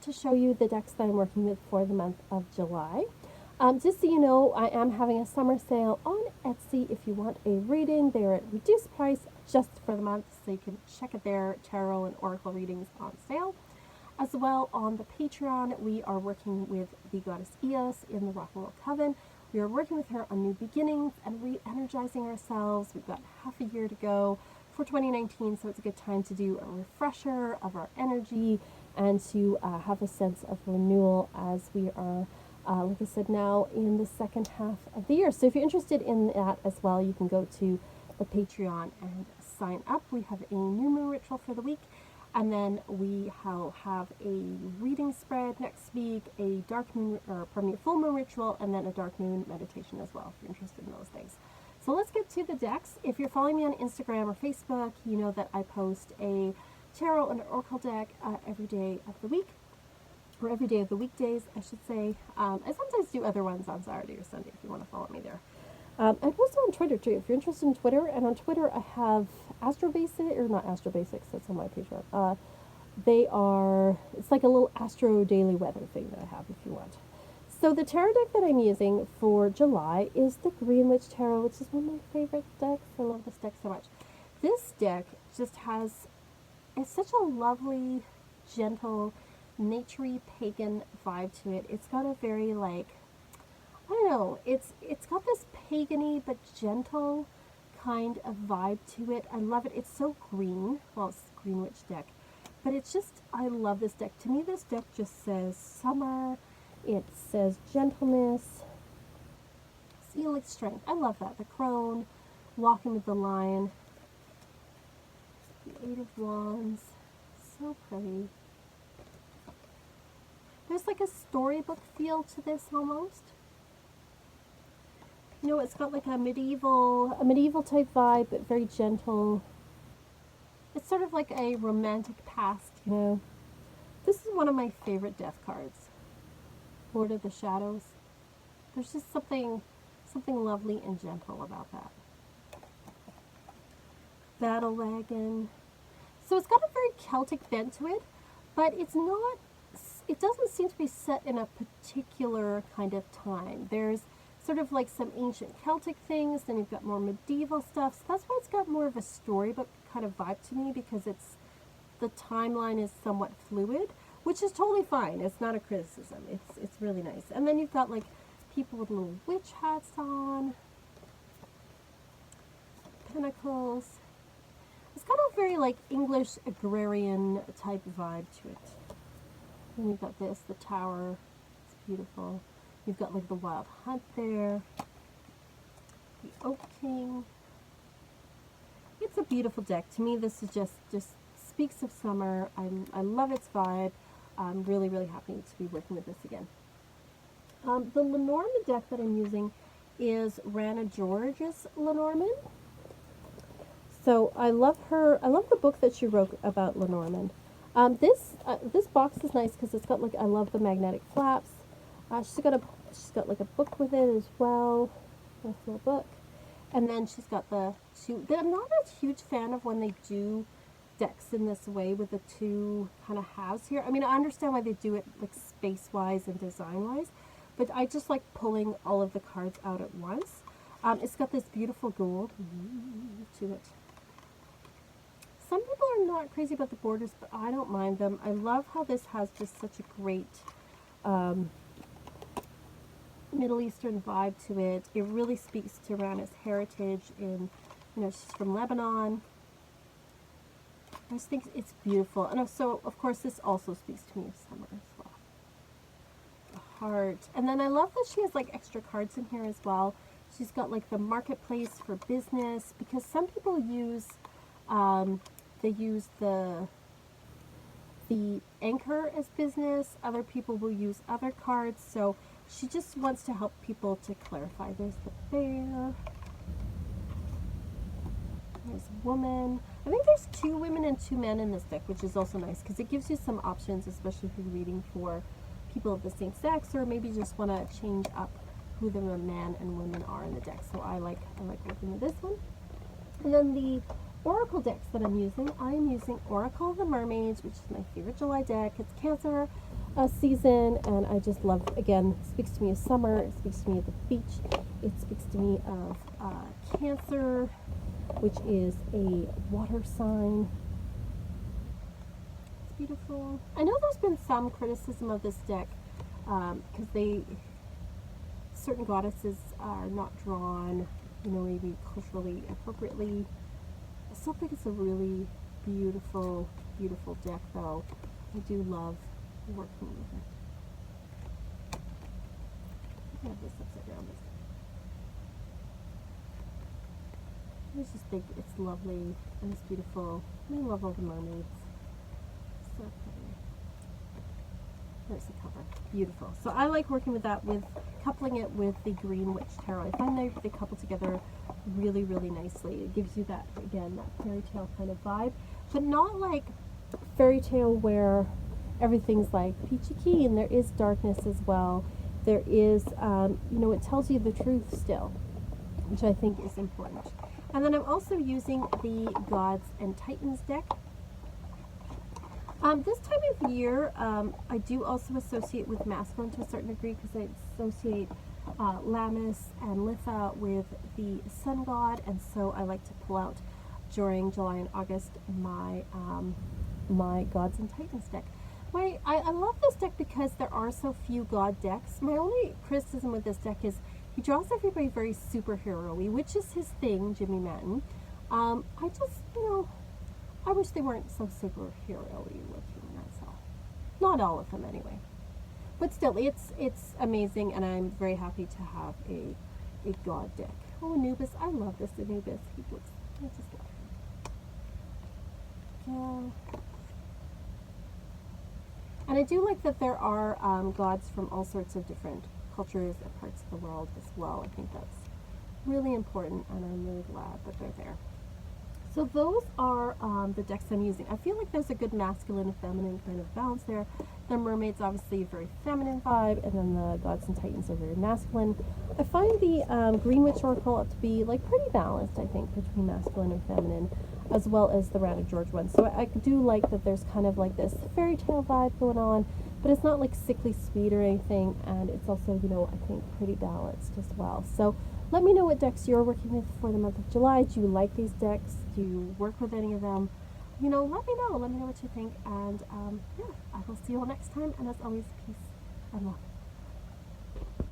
to show you the decks that I'm working with for the month of July. Just so you know, I am having a summer sale on Etsy. If you want a reading, they're at reduced price just for the month, so you can check it there. Tarot and Oracle readings on sale. As well, on the Patreon, we are working with the goddess Eos in the Rock and Roll Coven. We are working with her on new beginnings and re-energizing ourselves. We've got half a year to go for 2019, so it's a good time to do a refresher of our energy and to have a sense of renewal as we are, like I said, now in the second half of the year. So if you're interested in that as well, you can go to the Patreon and sign up. We have a new moon ritual for the week. And then we have a reading spread next week, a dark moon, or pardon me, a full moon ritual, and then a dark moon meditation as well, if you're interested in those things. So let's get to the decks. If you're following me on Instagram or Facebook, you know that I post a tarot and oracle deck every day of the week, or every day of the weekdays, I should say. I sometimes do other ones on Saturday or Sunday if you want to follow me there. I post on Twitter too. If you're interested in Twitter, and on Twitter I have Astrobasics, or not Astrobasics, that's on my Patreon. It's like a little Astro Daily Weather thing that I have if you want. So the tarot deck that I'm using for July is the Green Witch Tarot, which is one of my favorite decks. I love this deck so much. This deck just it's such a lovely, gentle, naturey pagan vibe to it. It's got a very I don't know, it's got this pagany but gentle kind of vibe to it. I love it. It's so green. Well, it's Green Witch deck. But it's just, I love this deck. To me, this deck just says summer. It says gentleness. Seal strength. I love that. The crone, walking with the lion. The Eight of Wands. So pretty. There's like a storybook feel to this almost. You know, it's got like a medieval type vibe, but very gentle. It's sort of like a romantic past, you know. This is one of my favorite death cards. Lord of the Shadows. There's just something lovely and gentle about that. Battle Wagon. So it's got a very Celtic bent to it, but it doesn't seem to be set in a particular kind of time. There's sort of like some ancient Celtic things, then you've got more medieval stuff. So that's why it's got more of a storybook kind of vibe to me, because the timeline is somewhat fluid, which is totally fine. It's not a criticism. It's really nice. And then you've got like people with little witch hats on, pentacles. It's got a very like English agrarian type vibe to it. And you've got the tower. It's beautiful. You've got like the Wild Hunt there, the Oak King. It's a beautiful deck. To me, this is just speaks of summer. I love its vibe. I'm really, really happy to be working with this again. The Lenormand deck that I'm using is Rana George's Lenormand. So I love her. I love the book that she wrote about Lenormand. This box is nice because it's got like, I love the magnetic flaps. She's got like a book with it as well, nice little book, and then she's got the two. I'm not a huge fan of when they do decks in this way with the two kind of halves here. I mean, I understand why they do it like space-wise and design-wise, but I just like pulling all of the cards out at once. It's got this beautiful gold to it. Some people are not crazy about the borders, but I don't mind them. I love how this has just such a great Middle Eastern vibe to it. It really speaks to Rana's heritage in, you know, she's from Lebanon. I just think it's beautiful. And so, of course, this also speaks to me of summer as well. The heart. And then I love that she has like extra cards in here as well. She's got like the marketplace for business, because some people use, they use the anchor as business. Other people will use other cards. So she just wants to help people to clarify. There's the bear. There's a woman. I think there's 2 women and 2 men in this deck, which is also nice because it gives you some options, especially if you're reading for people of the same sex, or maybe you just want to change up who the man and women are in the deck. So I like working with this one. And then the Oracle decks that I'm using Oracle of the Mermaids, which is my favorite July deck. It's Cancer, season, and I just love, again, it speaks to me of summer, it speaks to me of the beach, it speaks to me of Cancer, which is a water sign. It's beautiful. I know there's been some criticism of this deck because certain goddesses are not drawn, maybe culturally appropriately. I still think it's a really beautiful, beautiful deck, though. I do love working with it. I have this upside down. I just think it's lovely and it's beautiful. I love all the mermaids. So pretty. There's the cover. Beautiful. So I like working with that, with coupling it with the Green Witch Tarot. I find they couple together really, really nicely. It gives you that, again, that fairy tale kind of vibe, but not like fairy tale where everything's like peachy keen. There is darkness as well. There is, it tells you the truth still, which I think is important. And then I'm also using the Gods and Titans deck. This time of year, I do also associate with masculine to a certain degree, because I associate Lammas and Litha with the sun god, and so I like to pull out during July and August my my Gods and Titans deck. I love this deck because there are so few god decks. My only criticism with this deck is he draws everybody very superhero-y, which is his thing, Jimmy Manton. I just, I wish they weren't so superhero-y looking, that's all. Not all of them, anyway. But still, it's amazing, and I'm very happy to have a god deck. Oh, Anubis. I love this Anubis. He looks, I just love him. Yeah. And I do like that there are gods from all sorts of different cultures and parts of the world as well. I think that's really important, and I'm really glad that they're there. So those are the decks I'm using. I feel like there's a good masculine and feminine kind of balance there. The mermaids, obviously, a very feminine vibe, and then the Gods and Titans are very masculine. I find the Green Witch Oracle to be pretty balanced, I think, between masculine and feminine, as well as the Rana George one. So I do like that there's kind of this fairy tale vibe going on, but it's not sickly sweet or anything, and it's also, I think pretty balanced as well. So let me know what decks you're working with for the month of July. Do you like these decks? Do you work with any of them? Let me know. Let me know what you think, and yeah, I will see you all next time, and as always, peace and love.